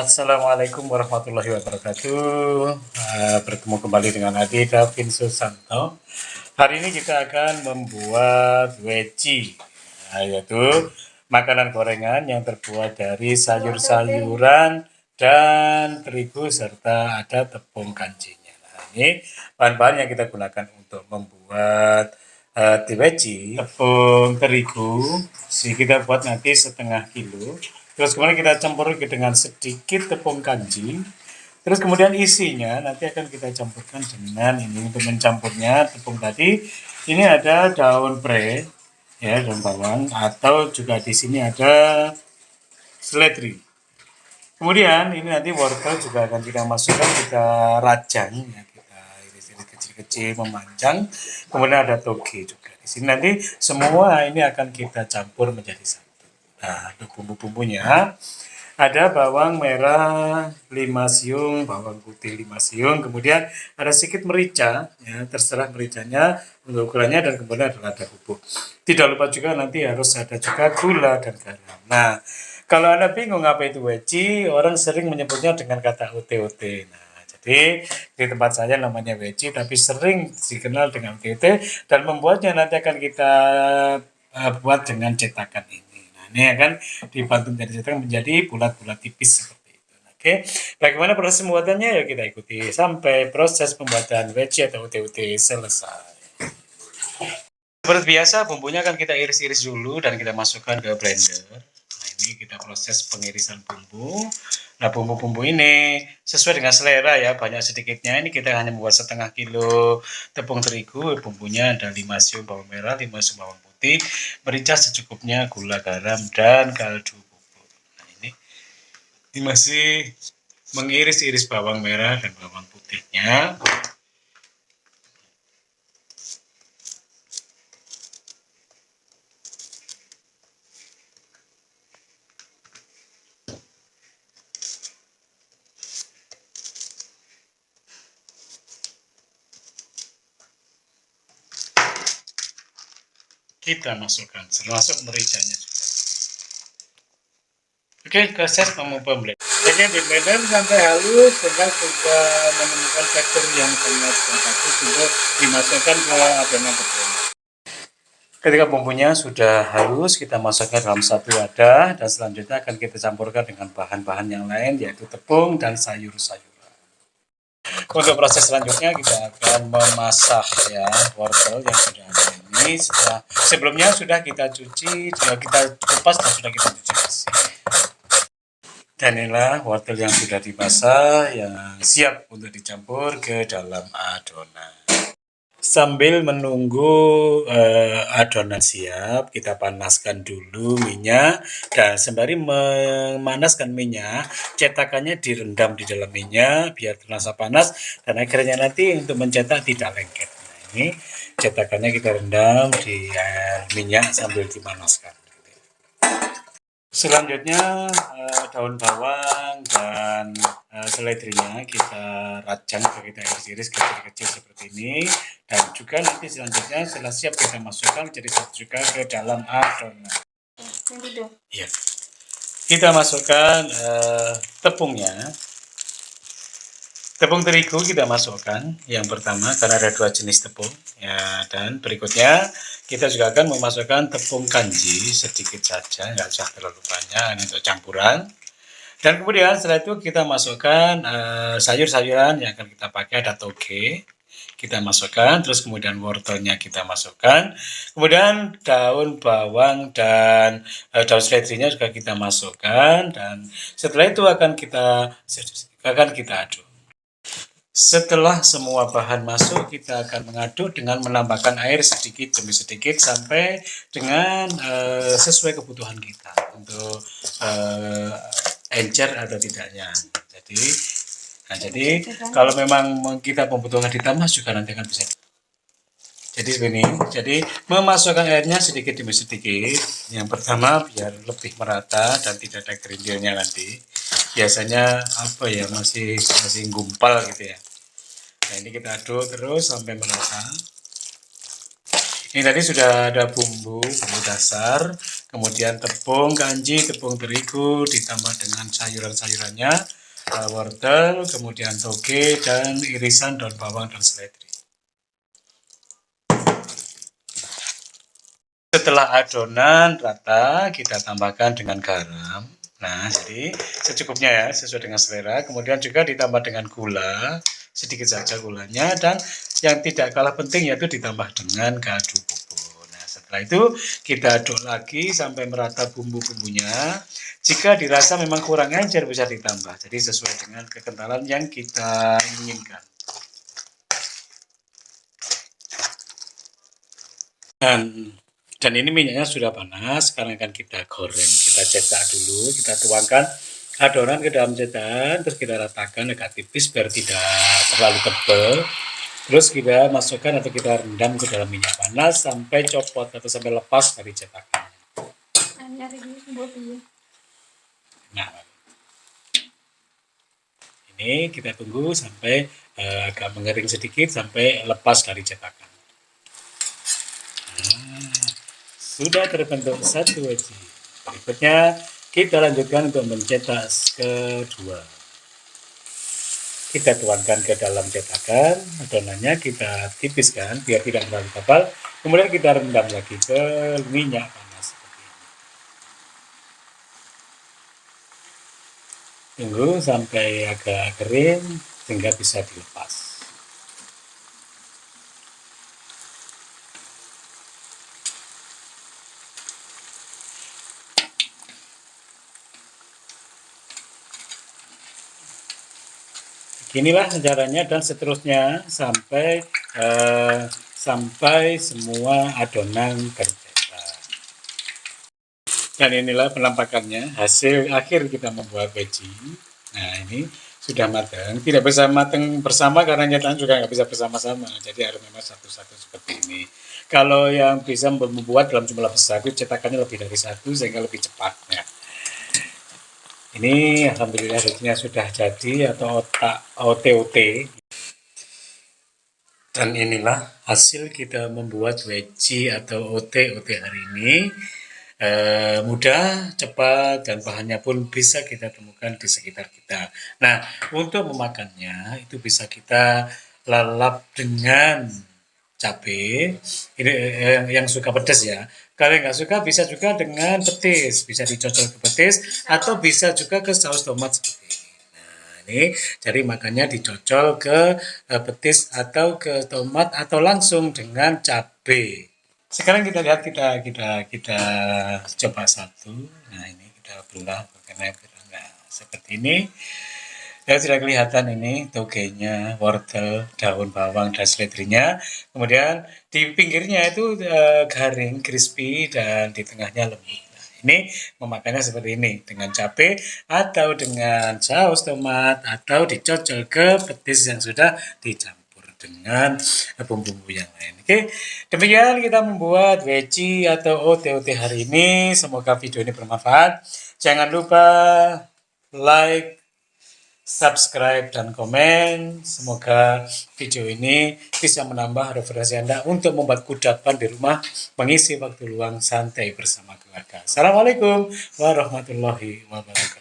Assalamualaikum warahmatullahi wabarakatuh. Bertemu kembali dengan Adi Davin Susanto. Hari ini kita akan membuat weci, yaitu makanan gorengan yang terbuat dari sayur-sayuran dan terigu serta ada tepung kanjinya. Nah, ini bahan-bahan yang kita gunakan untuk membuat weci. Tepung terigu, kita buat nanti setengah kilo. Terus kemudian kita campur dengan sedikit tepung kanji. Terus kemudian isinya nanti akan kita campurkan dengan ini untuk mencampurnya tepung tadi. Ini ada daun pre, ya, daun bawang, atau juga di sini ada seledri. Kemudian ini nanti wortel juga akan kita masukkan, kita rajang, ya, kita iris-iris kecil-kecil memanjang. Kemudian ada toge juga. Di sini nanti semua ini akan kita campur menjadi satu. Nah, untuk bumbu-bumbunya ada bawang merah 5 siung, bawang putih 5 siung, kemudian ada sedikit merica, ya, terserah mericanya untuk ukurannya, dan kemudian ada bubuk. Tidak lupa juga nanti harus ada juga gula dan garam. Nah, kalau Anda bingung apa itu weci, orang sering menyebutnya dengan kata ote-ote. Nah, jadi di tempat saya namanya weci, tapi sering dikenal dengan ote-ote, dan membuatnya nanti akan kita buat dengan cetakan ini. Ini akan dibantu dari cetakan menjadi bulat-bulat tipis seperti itu. Oke, bagaimana proses pembuatannya? Ya kita ikuti sampai proses pembuatan weci atau uti-uti selesai. Seperti biasa, bumbunya akan kita iris-iris dulu dan kita masukkan ke blender. Nah, ini kita proses pengirisan bumbu. Nah, bumbu-bumbu ini sesuai dengan selera ya, banyak sedikitnya. Ini kita hanya membuat setengah kilo tepung terigu, bumbunya ada 5 siung bawang merah, 5 siung bawang putih, merica secukupnya, gula, garam, dan kaldu bubuk. Nah, ini masih mengiris-iris bawang merah dan bawang putihnya. Kita masukkan termasuk mericanya juga. Oke, proses blender. Oke, di blender sampai halus sehingga sudah menemukan tekstur yang sangat bagus untuk dimasukkan ke adonan tepung. Ketika bumbunya sudah halus, kita masukkan dalam satu wadah, dan selanjutnya akan kita campurkan dengan bahan-bahan yang lain, yaitu tepung dan sayur-sayuran. Untuk proses selanjutnya kita akan memasak ya wortel yang sudah ada ini. Sebelumnya sudah kita cuci, sudah kita kupas dan sudah kita cuci bersih. Dan inilah wortel yang sudah dimasak yang siap untuk dicampur ke dalam adonan. Sambil menunggu adonan siap, kita panaskan dulu minyak, dan sembari memanaskan minyak, cetakannya direndam di dalam minyak biar terasa panas, dan akhirnya nanti untuk mencetak tidak lengket. Nah, ini cetakannya kita rendam di minyak sambil dipanaskan. Selanjutnya daun bawang dan seledrinya kita rajang, kita iris-iris kecil-kecil seperti ini, dan juga nanti selanjutnya setelah siap kita masukkan jadi satu juga ke dalam adonan. Ya, kita masukkan tepungnya. Tepung terigu kita masukkan yang pertama karena ada dua jenis tepung ya, dan berikutnya kita juga akan memasukkan tepung kanji sedikit saja, nggak usah terlalu banyak, ini untuk campuran. Dan kemudian setelah itu kita masukkan sayur-sayuran yang akan kita pakai, ada toge kita masukkan, terus kemudian wortelnya kita masukkan, kemudian daun bawang dan daun seledrinya juga kita masukkan, dan setelah itu akan kita aduk. Setelah semua bahan masuk, kita akan mengaduk dengan menambahkan air sedikit demi sedikit sampai dengan sesuai kebutuhan kita untuk encer atau tidaknya. Jadi kalau memang kita membutuhkan ditambah juga nanti akan bisa. Jadi begini, jadi memasukkan airnya sedikit demi sedikit. Yang pertama biar lebih merata dan tidak ada kerindilnya nanti. Biasanya masih gumpal gitu ya. Nah, ini kita aduk terus sampai merata. Ini tadi sudah ada bumbu dasar, kemudian tepung kanji, tepung terigu, ditambah dengan sayuran-sayurannya, wortel, kemudian toge, dan irisan daun bawang dan seledri. Setelah adonan rata, kita tambahkan dengan garam. Nah, jadi secukupnya ya, sesuai dengan selera. Kemudian juga ditambah dengan gula, sedikit saja gulanya. Dan yang tidak kalah penting yaitu ditambah dengan kaldu bubuk. Nah, setelah itu kita aduk lagi sampai merata bumbu-bumbunya. Jika dirasa memang kurang encer bisa ditambah. Jadi sesuai dengan kekentalan yang kita inginkan. Dan ini minyaknya sudah panas, sekarang akan kita goreng. Kita cetak dulu, kita tuangkan adonan ke dalam cetakan, terus kita ratakan agak tipis biar tidak terlalu tebal. Terus kita masukkan atau kita rendam ke dalam minyak panas sampai copot atau sampai lepas dari cetakan. Nah, ini kita tunggu sampai agak mengering sedikit sampai lepas dari cetakan. Sudah terbentuk satu weci. Berikutnya kita lanjutkan untuk mencetak kedua. Kita tuangkan ke dalam cetakan, adonannya kita tipiskan biar tidak terlalu tebal. Kemudian kita rendam lagi ke minyak panas seperti ini. Tunggu sampai agak kering sehingga bisa dilepas. Inilah caranya dan seterusnya sampai semua adonan tercetak. Dan inilah penampakannya, hasil akhir kita membuat peci. Nah, ini sudah matang. Tidak bisa matang bersama karena nyatakan juga nggak bisa bersama-sama. Jadi harus memang satu-satu seperti ini. Kalau yang bisa membuat dalam jumlah besar itu cetakannya lebih dari satu sehingga lebih cepat. Ya. Ini alhamdulillah hasilnya sudah jadi atau OTOT. Dan inilah hasil kita membuat weci atau OTOT hari ini. Mudah, cepat, dan bahannya pun bisa kita temukan di sekitar kita. Nah, untuk memakannya itu bisa kita lalap dengan cabai. Ini yang suka pedas ya. Kalau yang nggak suka bisa juga dengan petis, bisa dicocol ke petis atau bisa juga ke saus tomat seperti ini. Nah, ini jadi makannya dicocol ke petis atau ke tomat atau langsung dengan cabai. Sekarang kita lihat kita coba satu. Nah, ini kita belah bagaimana seperti ini. Ya, sudah kelihatan ini togenya, wortel, daun bawang, dan seledrinya. Kemudian di pinggirnya itu garing, crispy, dan di tengahnya lembut. Nah, ini memakannya seperti ini, dengan cabai, atau dengan saus tomat, atau dicocol ke petis yang sudah dicampur dengan bumbu-bumbu yang lain. Oke, demikian kita membuat weci atau OTOT hari ini. Semoga video ini bermanfaat. Jangan lupa like, subscribe, dan komen. Semoga video ini bisa menambah referensi Anda untuk membuat kudapan di rumah, mengisi waktu luang santai bersama keluarga. Assalamualaikum warahmatullahi wabarakatuh.